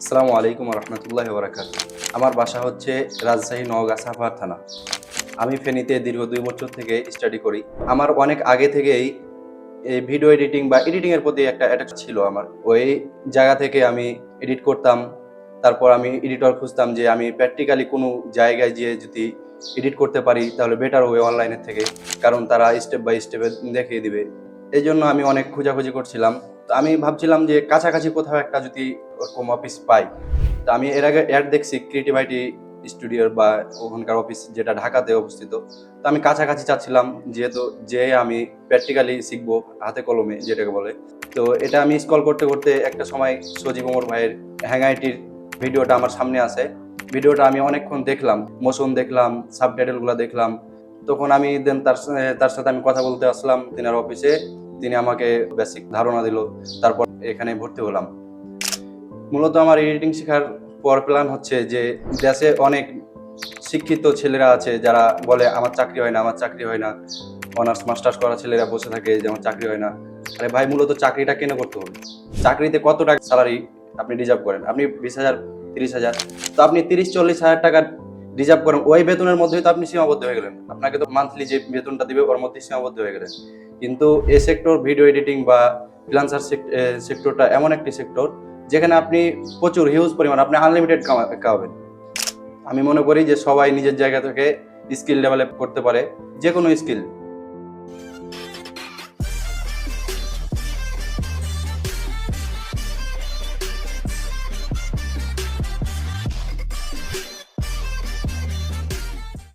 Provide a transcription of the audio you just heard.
আসসালামু আলাইকুম রহমতুল্লাহ বরাকাত। আমার বাসা হচ্ছে রাজশাহী নওগাঁ সাভার থানা। আমি ফেনীতে দীর্ঘ ২ বছর থেকে স্টাডি করি। আমার অনেক আগে থেকেই এই ভিডিও এডিটিং বা এডিটিং এর প্রতি একটা অ্যাটাচ ছিল আমার। ওই জায়গা থেকে আমি এডিট করতাম। তারপর আমি এডিটর খুঁজতাম যে আমি প্র্যাকটিক্যালি কোনো জায়গায় যেয়ে যদি এডিট করতে পারি তাহলে বেটার হবে অনলাইনের থেকে। কারণ তারা স্টেপ বাই স্টেপে দেখিয়ে দিবে। এইজন্য আমি অনেক খোঁজাখুঁজি করছিলাম। তো আমি ভাবছিলাম যে কাছাকাছি কোথাও একটা যদি ওরকম অফিস পাই। তো আমি এর আগে অ্যাড দেখছি ক্রিয়েটিভ আইটি স্টুডিওর বা ওখানকার অফিস যেটা ঢাকাতে অবস্থিত। তো আমি কাছাকাছি চাচ্ছিলাম যেহেতু আমি প্র্যাকটিক্যালি শিখবো হাতে কলমে যেটাকে বলে। তো এটা আমি স্ক্রল করতে করতে একটা সময় সজীব ওমর ভাইয়ের হ্যাং আইটির ভিডিওটা আমার সামনে আসে। ভিডিওটা আমি অনেকক্ষণ দেখলাম, মোশন দেখলাম, সাবটাইটেলগুলো দেখলাম। তখন আমি দেন তার সাথে আমি কথা বলতে আসলাম তিনার অফিসে। তিনি আমাকে বেসিক ধারণা দিল। তারপর এখানে ভর্তি হলাম। মূলত আমার এডিটিং শেখার পর প্ল্যান হচ্ছে যে দেশে অনেক শিক্ষিত ছেলেরা আছে যারা বলে আমার চাকরি হয় না, আমার চাকরি হয় না। অনার্স মাস্টার্স করা ছেলেরা বসে থাকে যে আমার চাকরি হয় না। আরে ভাই, মূলত চাকরিটা কেন করতে হবে? চাকরিতে কত টাকা স্যালারি আপনি রিজার্ভ করেন? আপনি 20,000, 30,000। তো আপনি 30-40 হাজার টাকা রিজার্ভ করেন, ওই বেতনের মধ্যেই তো আপনি সীমাবদ্ধ হয়ে গেলেন। আপনাকে তো মান্থলি যে বেতনটা দিবে ওর মধ্যেই সীমাবদ্ধ হয়ে গেলেন। কিন্তু এই সেক্টর ভিডিও এডিটিং বা ফ্রিল্যান্সার সেক্টরটা এমন একটি সেক্টর যেখানে আপনি প্রচুর হিউজ পরিমাণ আপনি আনলিমিটেড কামাবেন। আমি মনে করি যে সবাই নিজের জায়গা থেকে স্কিল ডেভেলপ করতে পারে, যে কোনো স্কিল।